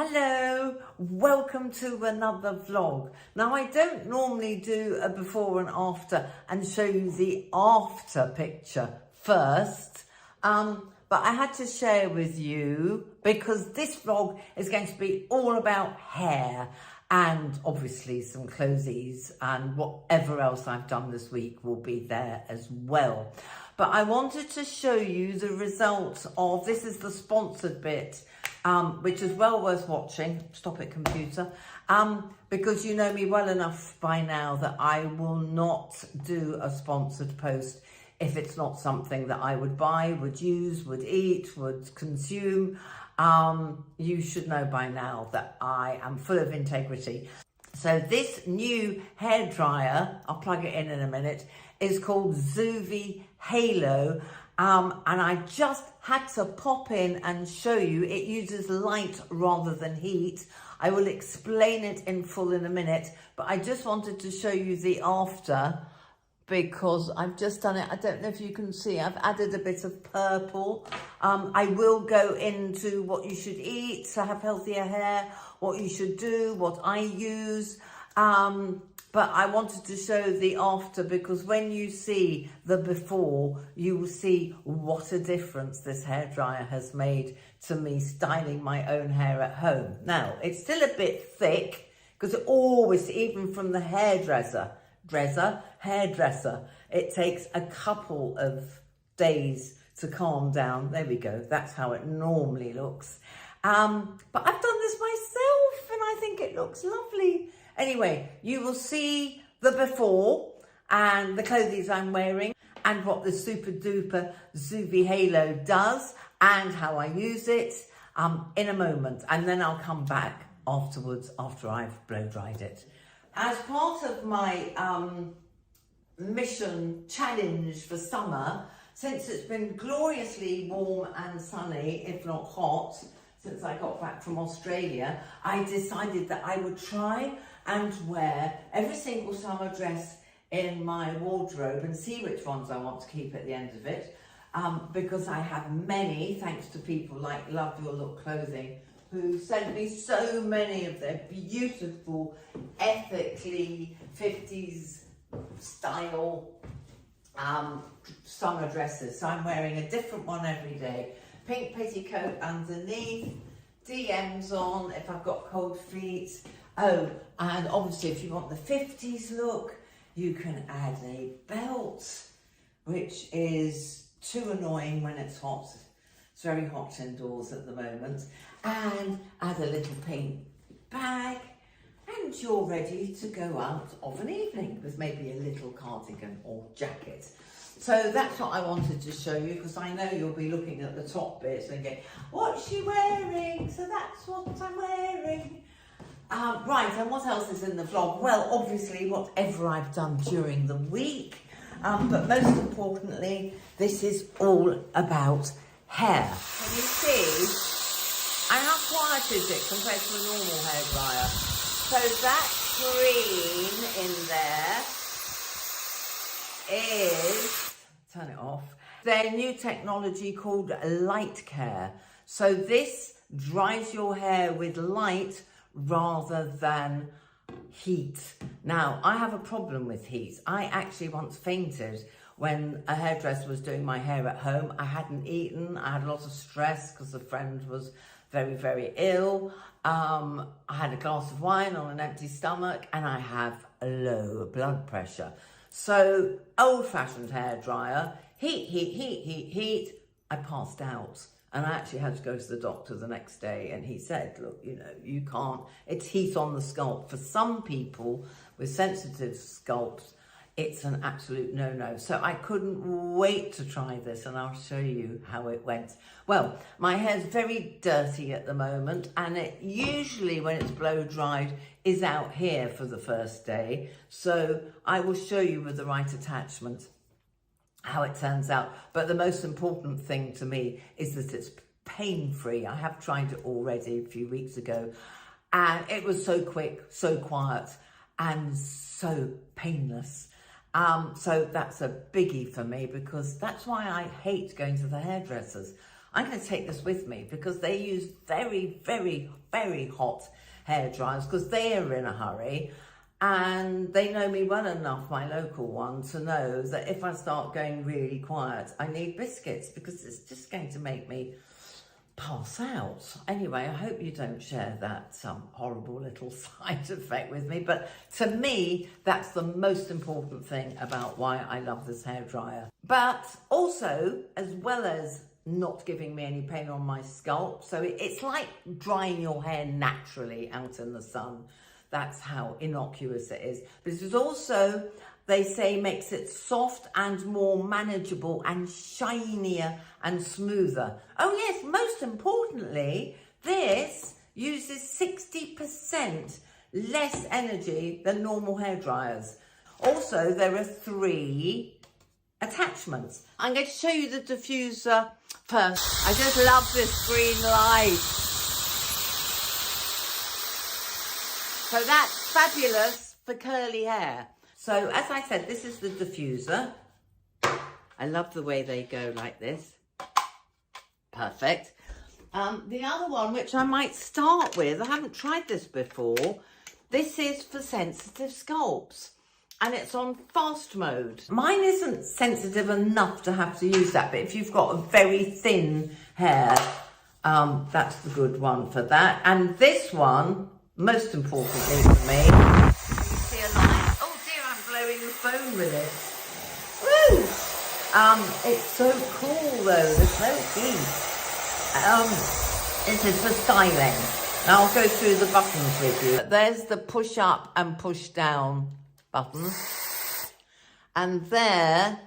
Hello, welcome to another vlog. Now I don't normally do a before and after and show you the after picture first, but I had to share with you because this vlog is going to be all about hair and obviously some clothies, and whatever else I've done this week will be there as well. But I wanted to show you the results of, this is the sponsored bit, which is well worth watching. Stop it, computer. Because you know me well enough by now that I will not do a sponsored post if it's not something that I would buy, would use, would eat, would consume. You should know by now that I am full of integrity. So this new hairdryer, I'll plug it in a minute, is called Suzi Halo. And I just had to pop in and show you. It uses light rather than heat. I will explain it in full in a minute, but I just wanted to show you the after because I've just done it. I don't know if you can see, I've added a bit of purple. I will go into what you should eat to have healthier hair, what you should do, what I use. But I wanted to show the after because when you see the before, you will see what a difference this hairdryer has made to me styling my own hair at home. Now, it's still a bit thick because it always, even from the hairdresser, it takes a couple of days to calm down. There we go. That's how it normally looks. But I've done this myself and I think it looks lovely. Anyway, you will see the before and the clothes I'm wearing and what the super duper Suzi Halo does and how I use it in a moment. And then I'll come back afterwards after I've blow dried it. As part of my mission challenge for summer, since it's been gloriously warm and sunny, if not hot, since I got back from Australia, I decided that I would try and wear every single summer dress in my wardrobe and see which ones I want to keep at the end of it. Because I have many, thanks to people like Love Your Look Clothing, who sent me so many of their beautiful, ethically 50s style summer dresses. So I'm wearing a different one every day. Pink petticoat underneath, DMs on if I've got cold feet. Oh, and obviously if you want the 50s look, you can add a belt, which is too annoying when it's hot. It's very hot indoors at the moment. And add a little pink bag, and you're ready to go out of an evening with maybe a little cardigan or jacket. So that's what I wanted to show you because I know you'll be looking at the top bit and going, what's she wearing? So that's what I'm wearing. Right, and what else is in the vlog? Well, obviously whatever I've done during the week, but most importantly, this is all about hair. Can you see? And how quiet is it compared to a normal hairdryer? So that green in there is, turn it off, their new technology called light care. So this dries your hair with light rather than heat. Now, I have a problem with heat. I actually once fainted when a hairdresser was doing my hair at home. I hadn't eaten. I had a lot of stress because a friend was very, very ill. I had a glass of wine on an empty stomach and I have a low blood pressure. So old-fashioned hairdryer, heat. I passed out. And I actually had to go to the doctor the next day and he said, look, you know, you can't, it's heat on the scalp. For some people with sensitive scalps, it's an absolute no-no. So I couldn't wait to try this and I'll show you how it went. Well, my hair's very dirty at the moment and it usually, when it's blow dried, is out here for the first day. So I will show you with the right attachment how it turns out. But the most important thing to me is that it's pain-free. I have tried it already a few weeks ago and it was so quick, so quiet and so painless. So that's a biggie for me because that's why I hate going to the hairdressers. I'm going to take this with me because they use very, very, very hot hair dryers because they are in a hurry. And they know me well enough, my local one, to know that if I start going really quiet, I need biscuits because it's just going to make me pass out. Anyway, I hope you don't share that horrible little side effect with me. But to me, that's the most important thing about why I love this hairdryer. But also, as well as not giving me any pain on my scalp, so it's like drying your hair naturally out in the sun. That's how innocuous it is. But it is also, they say, makes it soft and more manageable and shinier and smoother. Oh yes, most importantly, this uses 60% less energy than normal hair dryers. Also, there are 3 attachments. I'm going to show you the diffuser first. I just love this green light. So that's fabulous for curly hair. So as I said, this is the diffuser. I love the way they go like this. Perfect. The other one, which I might start with, I haven't tried this before. This is for sensitive scalps and it's on fast mode. Mine isn't sensitive enough to have to use that, but if you've got a very thin hair, that's the good one for that. And this one, most importantly for me, can you see a light? Oh dear, I'm blowing the phone with it. Woo! It's so cool though, there's no heat. This is for styling. Now I'll go through the buttons with you. There's the push up and push down buttons. And there,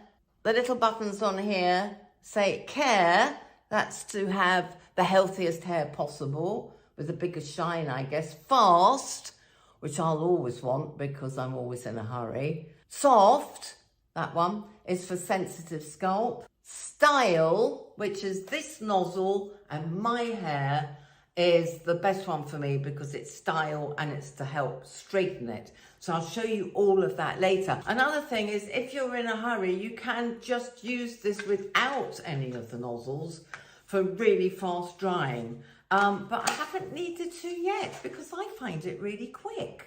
the little buttons on here say care, that's to have the healthiest hair possible, with the biggest shine, I guess. Fast, which I'll always want because I'm always in a hurry. Soft, that one, is for sensitive scalp. Style, which is this nozzle, and my hair is the best one for me because it's style and it's to help straighten it. So I'll show you all of that later. Another thing is, if you're in a hurry, you can just use this without any of the nozzles for really fast drying. But I haven't needed to yet because I find it really quick.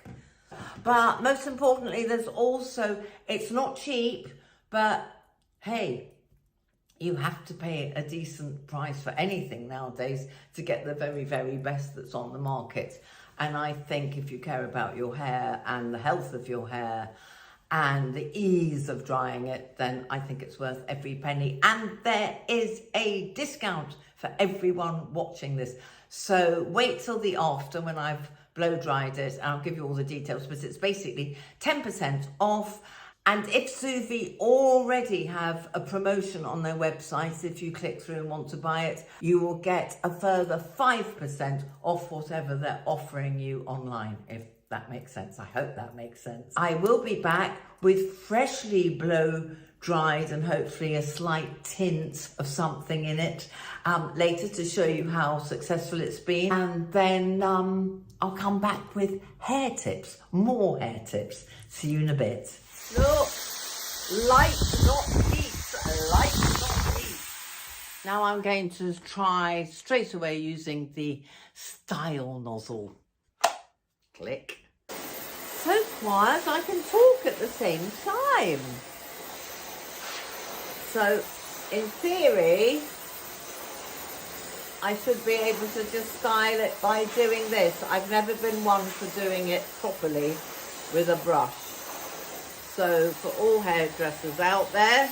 But most importantly, there's also, it's not cheap, but hey, you have to pay a decent price for anything nowadays to get the very, very best that's on the market. And I think if you care about your hair and the health of your hair and the ease of drying it, then I think it's worth every penny. And there is a discount for everyone watching this. So wait till the after when I've blow dried it and I'll give you all the details, but it's basically 10% off. And if Suzi already have a promotion on their website, if you click through and want to buy it, you will get a further 5% off whatever they're offering you online, if that makes sense. I hope that makes sense. I will be back with freshly blow dried and hopefully a slight tint of something in it later to show you how successful it's been. And then I'll come back with hair tips, more hair tips. See you in a bit. Look, light, not heat, light, not heat. Now I'm going to try straight away using the style nozzle. Click. So quiet I can talk at the same time. So, in theory, I should be able to just style it by doing this. I've never been one for doing it properly with a brush. So, for all hairdressers out there,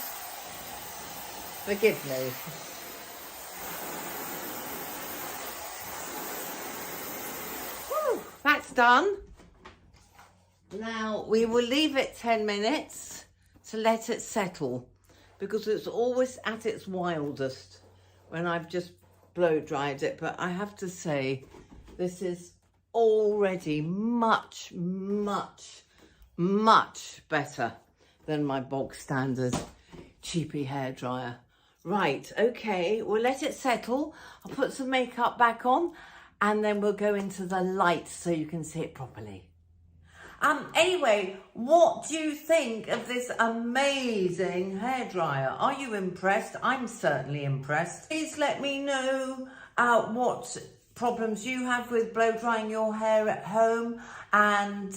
forgive me. Whew, that's done. Now, we will leave it 10 minutes to let it settle, because it's always at its wildest when I've just blow dried it. But I have to say, this is already much, much, much better than my bog standard cheapy hairdryer. Right, okay, we'll let it settle. I'll put some makeup back on and then we'll go into the light so you can see it properly. Anyway, what do you think of this amazing hairdryer? Are you impressed? I'm certainly impressed. Please let me know what problems you have with blow drying your hair at home, and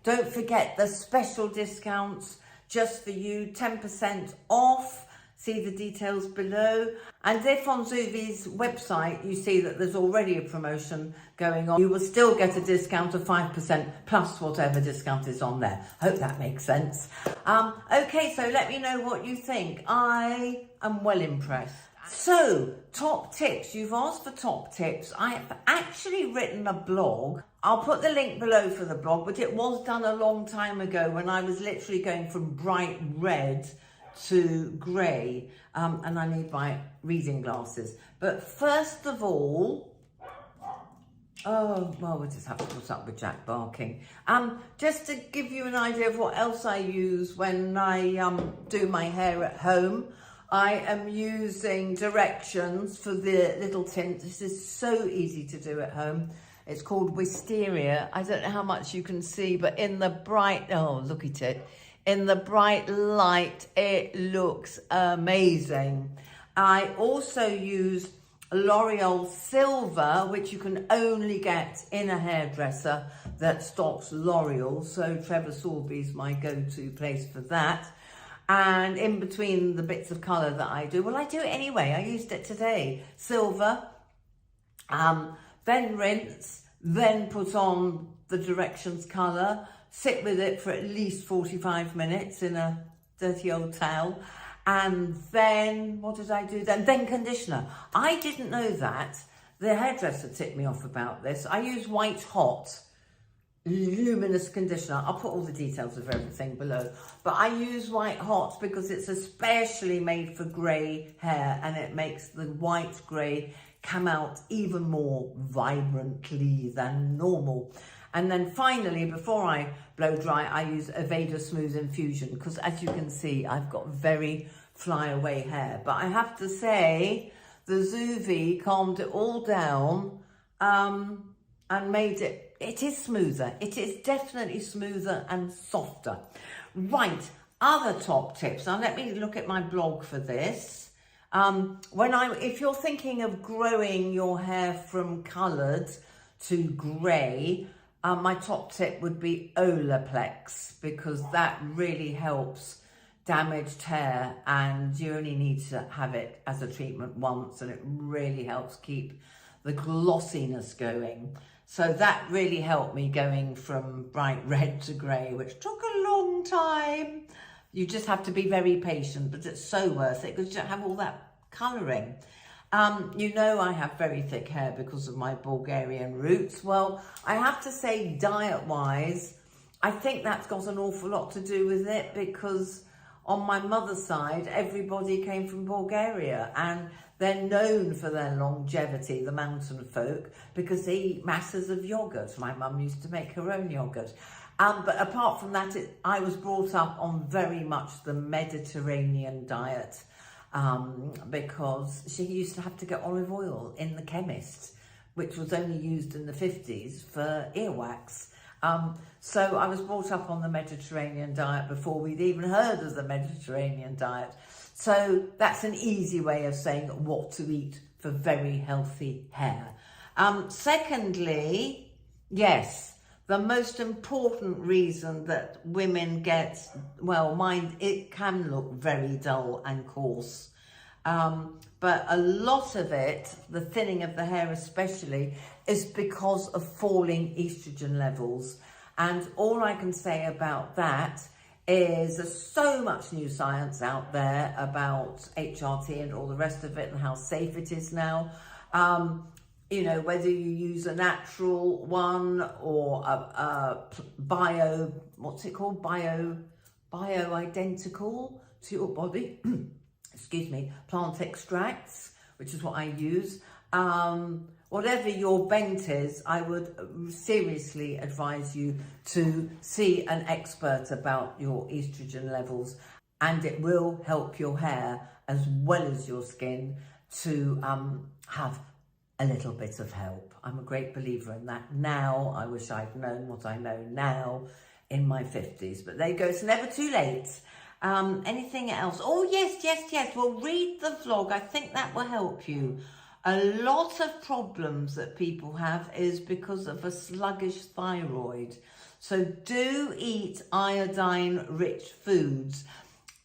don't forget the special discounts just for you, 10% off. See the details below. And if on Suzi's website you see that there's already a promotion going on, you will still get a discount of 5% plus whatever discount is on there. Hope that makes sense. Okay, so let me know what you think. I am well impressed. So, top tips. You've asked for top tips. I have actually written a blog. I'll put the link below for the blog, but it was done a long time ago when I was literally going from bright red to grey, and I need my reading glasses. But first of all, oh, well, we'll just have to put up with Jack barking. Just to give you an idea of what else I use when I do my hair at home, I am using directions for the little tint. This is so easy to do at home. It's called Wisteria. I don't know how much you can see, but in the bright, oh, look at it. In the bright light, it looks amazing. I also use L'Oreal Silver, which you can only get in a hairdresser that stocks L'Oreal. So Trevor Sorbie's my go-to place for that. And in between the bits of colour that I do, well, I do it anyway. I used it today. Silver, then rinse, then put on the directions colour, sit with it for at least 45 minutes in a dirty old towel, and then, what did I do then? Then conditioner. I didn't know that. The hairdresser tipped me off about this. I use White Hot luminous conditioner. I'll put all the details of everything below, but I use White Hot because it's especially made for grey hair, and it makes the white grey come out even more vibrantly than normal. And then finally, before I blow dry, I use Aveda Smooth Infusion because, as you can see, I've got very flyaway hair. But I have to say, the Suzi calmed it all down and made it is smoother. It is definitely smoother and softer. Right, other top tips. Now, let me look at my blog for this. If you're thinking of growing your hair from coloured to grey, my top tip would be Olaplex, because that really helps damaged hair, and you only need to have it as a treatment once, and it really helps keep the glossiness going. So that really helped me going from bright red to grey, which took a long time. You just have to be very patient, but it's so worth it because you don't have all that colouring. You know, I have very thick hair because of my Bulgarian roots. Well, I have to say, diet-wise, I think that's got an awful lot to do with it, because on my mother's side, everybody came from Bulgaria, and they're known for their longevity, the mountain folk, because they eat masses of yogurt. My mum used to make her own yogurt. But apart from that, I was brought up on very much the Mediterranean diet, because she used to have to get olive oil in the chemist, which was only used in the 50s for earwax. So I was brought up on the Mediterranean diet before we'd even heard of the Mediterranean diet. So that's an easy way of saying what to eat for very healthy hair. Secondly, yes, the most important reason that women get, well, it can look very dull and coarse. But a lot of it, the thinning of the hair especially, is because of falling estrogen levels. And all I can say about that is there's so much new science out there about HRT and all the rest of it and how safe it is now. You know, whether you use a natural one or a bio-identical to your body, excuse me, plant extracts, which is what I use. Whatever your bent is, I would seriously advise you to see an expert about your estrogen levels, and it will help your hair as well as your skin to have a little bit of help. I'm a great believer in that now. I wish I'd known what I know now in my 50s, but there you go. It's never too late. Anything else? Oh, yes. Well, read the vlog. I think that will help you. A lot of problems that people have is because of a sluggish thyroid. So do eat iodine-rich foods,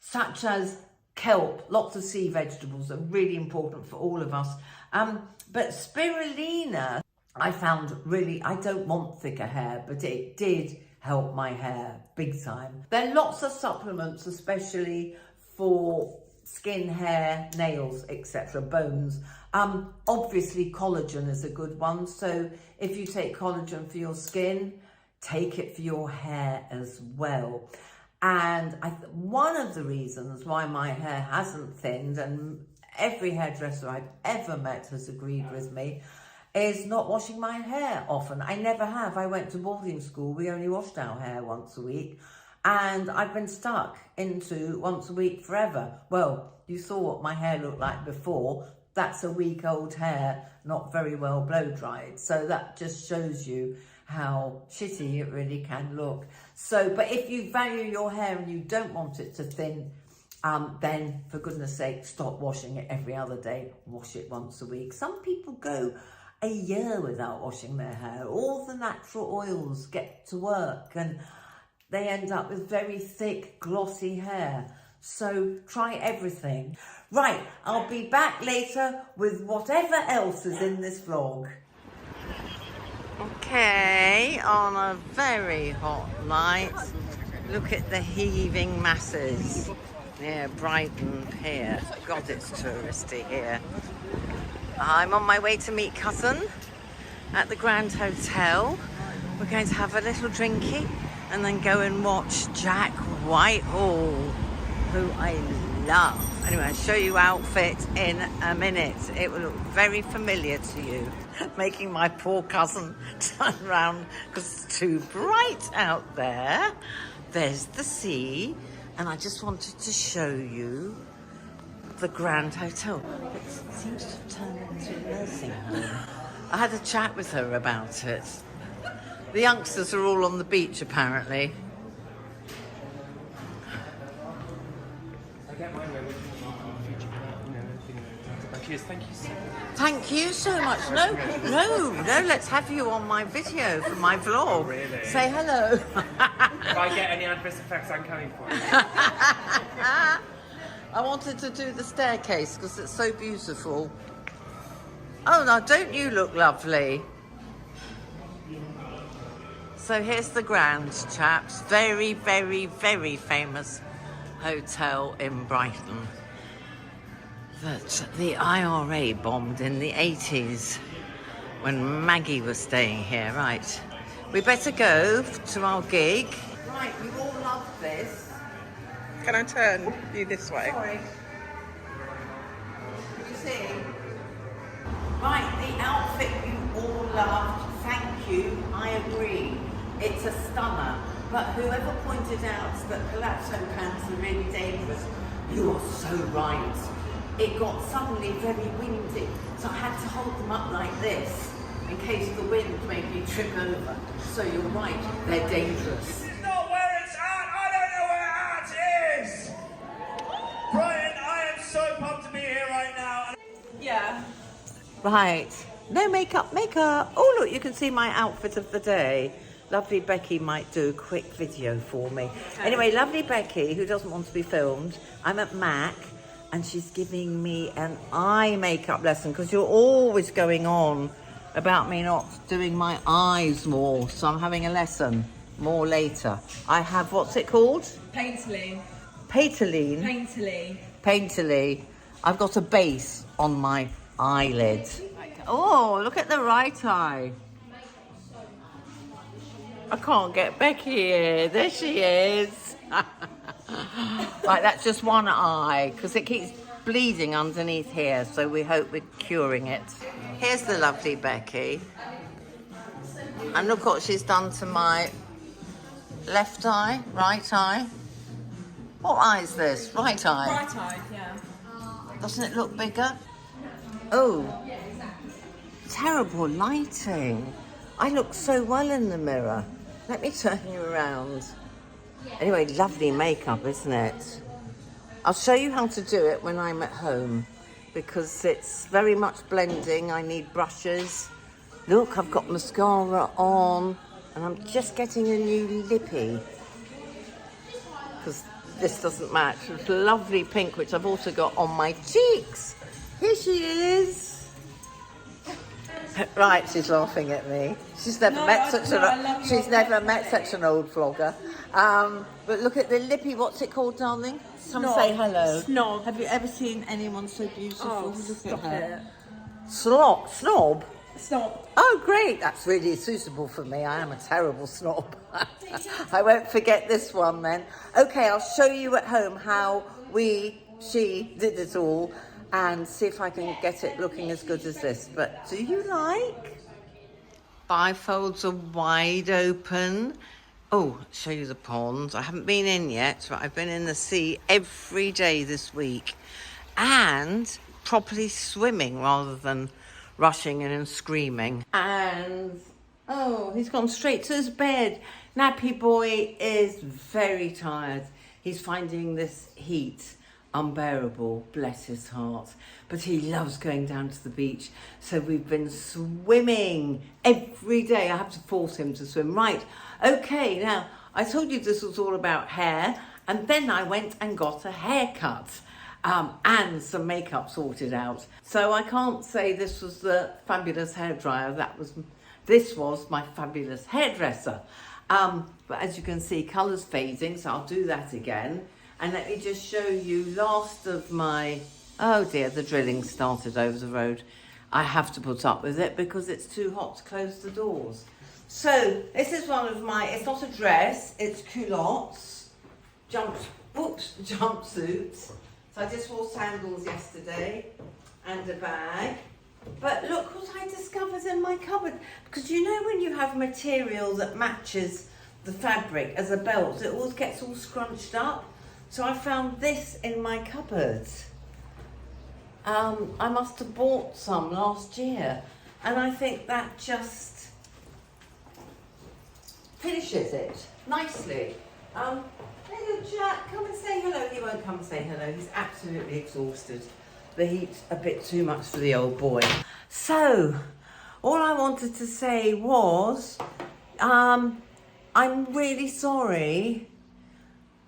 such as kelp. Lots of sea vegetables are really important for all of us. But spirulina, I found really, I don't want thicker hair, but it did help my hair big time. There are lots of supplements, especially for skin, hair, nails, etc., bones. Obviously collagen is a good one. So if you take collagen for your skin, take it for your hair as well. And one of the reasons why my hair hasn't thinned, and every hairdresser I've ever met has agreed with me, is not washing my hair often. I never have. I went to boarding school. We only washed our hair once a week. And I've been stuck into once a week forever. Well, you saw what my hair looked like before. That's a week-old hair, not very well blow-dried. So that just shows you how shitty it really can look. So, but if you value your hair and you don't want it to thin, then for goodness sake, stop washing it every other day. Wash it once a week. Some people go a year without washing their hair. All the natural oils get to work and they end up with very thick, glossy hair. So try everything. Right, I'll be back later with whatever else is in this vlog. Okay, on a very hot night, look at the heaving masses near Brighton Pier. God, it's touristy here. I'm on my way to meet cousin at the Grand Hotel. We're going to have a little drinky and then go and watch Jack Whitehall, who I love. Anyway, I'll show you outfit in a minute. It will look very familiar to you. Making my poor cousin turn around because it's too bright out there. There's the sea, and I just wanted to show you the Grand Hotel. It seems to have turned into a nursing home. I had a chat with her about it. The youngsters are all on the beach, apparently. I get mine where we can future, thank you so much. Thank you so much. No, let's have you on my video for my vlog. Oh, really? Say hello. If I get any adverse effects, I'm coming for you. I wanted to do the staircase because it's so beautiful. Oh, now don't you look lovely? So here's the Grand, chaps. Very, very, very famous hotel in Brighton that the IRA bombed in the 80s when Maggie was staying here. Right, we better go to our gig. Right, you all love this. Can I turn you this way? Sorry. Can you see? Right, the outfit you all loved. Thank you. I agree. It's a stunner. But whoever pointed out that palazzo pants are really dangerous, you are so right. It got suddenly very windy, so I had to hold them up like this in case the wind made me trip over. So you're right, they're dangerous. Not where it's at. I don't know where it is. Brian, I am so pumped to be here right now. Yeah. Right, no makeup. Oh look, you can see my outfit of the day. Lovely Becky might do a quick video for me. Okay. Anyway, lovely Becky, who doesn't want to be filmed, I'm at MAC and she's giving me an eye makeup lesson because you're always going on about me not doing my eyes more. So I'm having a lesson more later. I have, what's it called? Painterly. Painterline? Painterly. Painterly. I've got a base on my eyelid. Oh, look at the right eye. I can't get Becky here. There she is. Right, that's just one eye because it keeps bleeding underneath here, so we hope we're curing it. Here's the lovely Becky. And look what she's done to my left eye, right eye. What eye is this? Right eye. Right eye, yeah. Doesn't it look bigger? Oh. terrible lighting. I look so well in the mirror. Let me turn you around. Anyway, lovely makeup, isn't it? I'll show you how to do it when I'm at home because it's very much blending. I need brushes. Look, I've got mascara on and I'm just getting a new lippy because this doesn't match. It's a lovely pink, which I've also got on my cheeks. Here she is. Right, she's laughing at me. She's never met such an old vlogger. But look at the lippy. What's it called, darling? Come say hello. Snob. Have you ever seen anyone so beautiful? Oh, Look stop at her. it. Snob. Snob. Oh, great. That's really suitable for me. I am a terrible snob. I won't forget this one then. Okay, I'll show you at home how she did it all and see if I can get it looking as good as this. But do you like? Bifolds are wide open. Oh, show you the pond. I haven't been in yet, but I've been in the sea every day this week and properly swimming rather than rushing in and screaming. And, oh, he's gone straight to his bed. Nappy boy is very tired. He's finding this heat unbearable, bless his heart. But he loves going down to the beach. So we've been swimming every day. I have to force him to swim. Right, okay, now, I told you this was all about hair. And then I went and got a haircut. And some makeup sorted out. So I can't say this was the fabulous hairdryer. This was my fabulous hairdresser. But as you can see, colour's fading, so I'll do that again. And let me just show you last of my... Oh dear, the drilling started over the road. I have to put up with it because it's too hot to close the doors. So this is one of my... It's not a dress, it's culottes, jumpsuits. So I just wore sandals yesterday and a bag. But look what I discovered in my cupboard. Because you know when you have material that matches the fabric as a belt, it always gets all scrunched up. So I found this in my cupboard. I must have bought some last year. And I think that just finishes it nicely. Hello, Jack, come and say hello. He won't come and say hello. He's absolutely exhausted. The heat's a bit too much for the old boy. So, all I wanted to say was, I'm really sorry.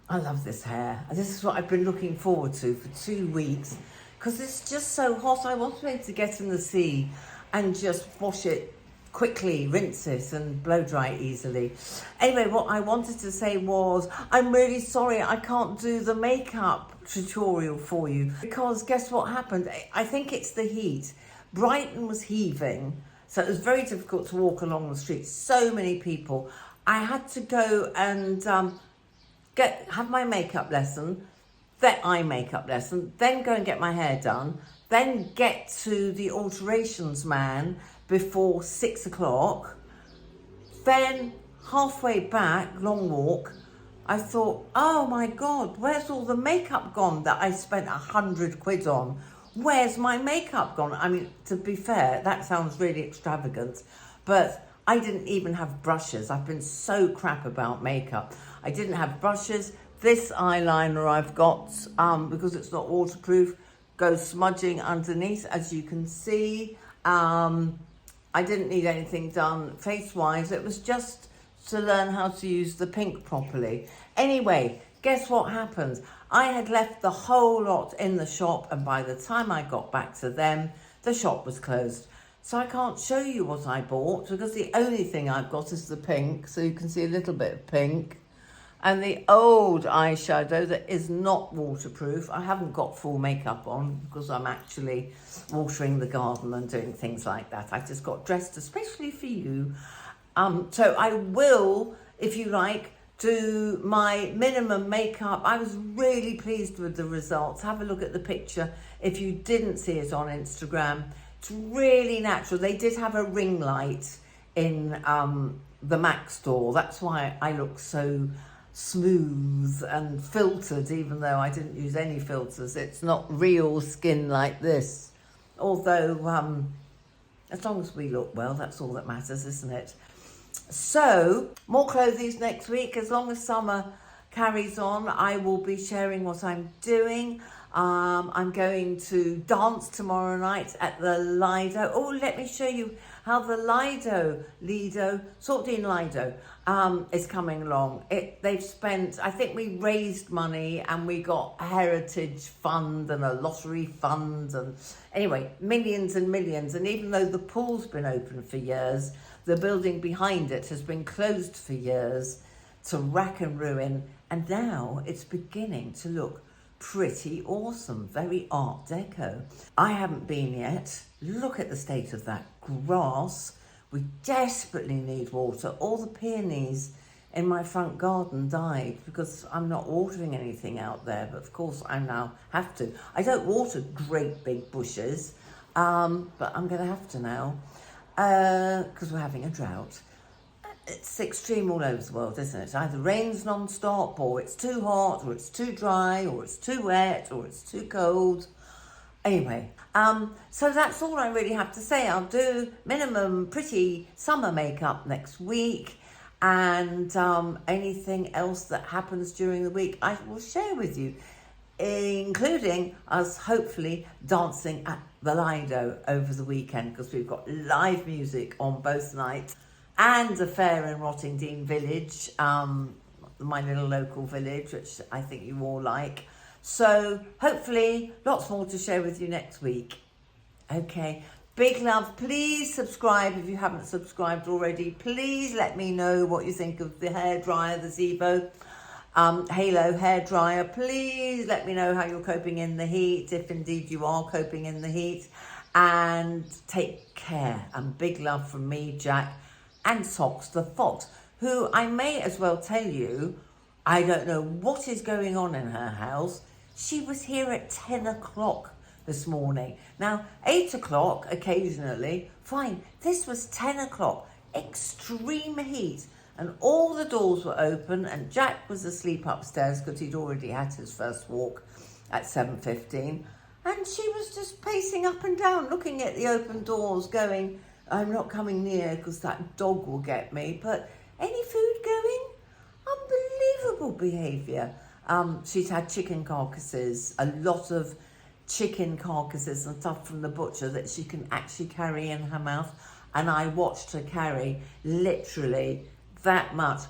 I love this hair. This is what I've been looking forward to for 2 weeks because it's just so hot. I wanted to get in the sea and just wash it quickly, rinse it and blow dry it easily. Anyway, what I wanted to say was, I'm really sorry I can't do the makeup tutorial for you because guess what happened? I think it's the heat. Brighton was heaving, so it was very difficult to walk along the street. So many people. I had to go and have my makeup lesson, then eye makeup lesson, then go and get my hair done, then get to the alterations man before 6 o'clock. Then halfway back, long walk, I thought, oh my God, where's all the makeup gone that I spent 100 quid on? Where's my makeup gone? I mean, to be fair, that sounds really extravagant, but I didn't even have brushes. I've been so crap about makeup. I didn't have brushes. This eyeliner I've got, because it's not waterproof, goes smudging underneath, as you can see. I didn't need anything done face-wise. It was just to learn how to use the pink properly. Anyway, guess what happened? I had left the whole lot in the shop, and by the time I got back to them, the shop was closed. So I can't show you what I bought because the only thing I've got is the pink, so you can see a little bit of pink. And the old eyeshadow that is not waterproof. I haven't got full makeup on because I'm actually watering the garden and doing things like that. I just got dressed especially for you. So I will, if you like, do my minimum makeup. I was really pleased with the results. Have a look at the picture if you didn't see it on Instagram. It's really natural. They did have a ring light in the MAC store. That's why I look so smooth and filtered, even though I didn't use any filters. It's not real skin like this. Although As long as we look well, that's all that matters, isn't it? So, more clothes next week. As long as summer carries on, I will be sharing what I'm doing. I'm going to dance tomorrow night at the Lido. Oh, let me show you how the Lido is coming along. They've spent, I think we raised money and we got a heritage fund and a lottery fund, and anyway, millions and millions. And even though the pool's been open for years, the building behind it has been closed for years to rack and ruin, and now it's beginning to look pretty awesome, very Art Deco. I haven't been yet. Look at the state of that grass. We desperately need water. All the peonies in my front garden died because I'm not watering anything out there, but of course I now have to. I don't water great big bushes, but I'm going to have to now because we're having a drought. It's extreme all over the world, isn't it? Either rains non-stop, or it's too hot, or it's too dry, or it's too wet, or it's too cold. Anyway, so that's all I really have to say. I'll do minimum pretty summer makeup next week, and anything else that happens during the week I will share with you, including us hopefully dancing at the Lido over the weekend, because we've got live music on both nights, and a fair in Rottingdean Village, my little local village, which I think you all like. So hopefully lots more to share with you next week. Okay, big love. Please subscribe if you haven't subscribed already. Please let me know what you think of the hairdryer, the Zevo Halo hairdryer. Please let me know how you're coping in the heat, if indeed you are coping in the heat. And take care. And big love from me, Jack, and Socks the Fox, who I may as well tell you, I don't know what is going on in her house. She was here at 10 o'clock this morning. Now, 8 o'clock occasionally, fine. This was 10 o'clock, extreme heat, and all the doors were open, and Jack was asleep upstairs because he'd already had his first walk at 7:15. And she was just pacing up and down, looking at the open doors, going, I'm not coming near because that dog will get me, but any food going? Unbelievable behaviour. She's had chicken carcasses, a lot of chicken carcasses and stuff from the butcher that she can actually carry in her mouth. And I watched her carry literally that much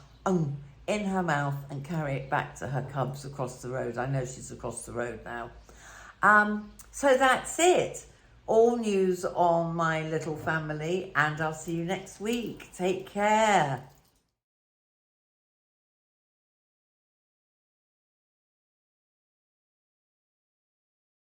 in her mouth and carry it back to her cubs across the road. I know she's across the road now. So that's it. All news on my little family, and I'll see you next week. Take care.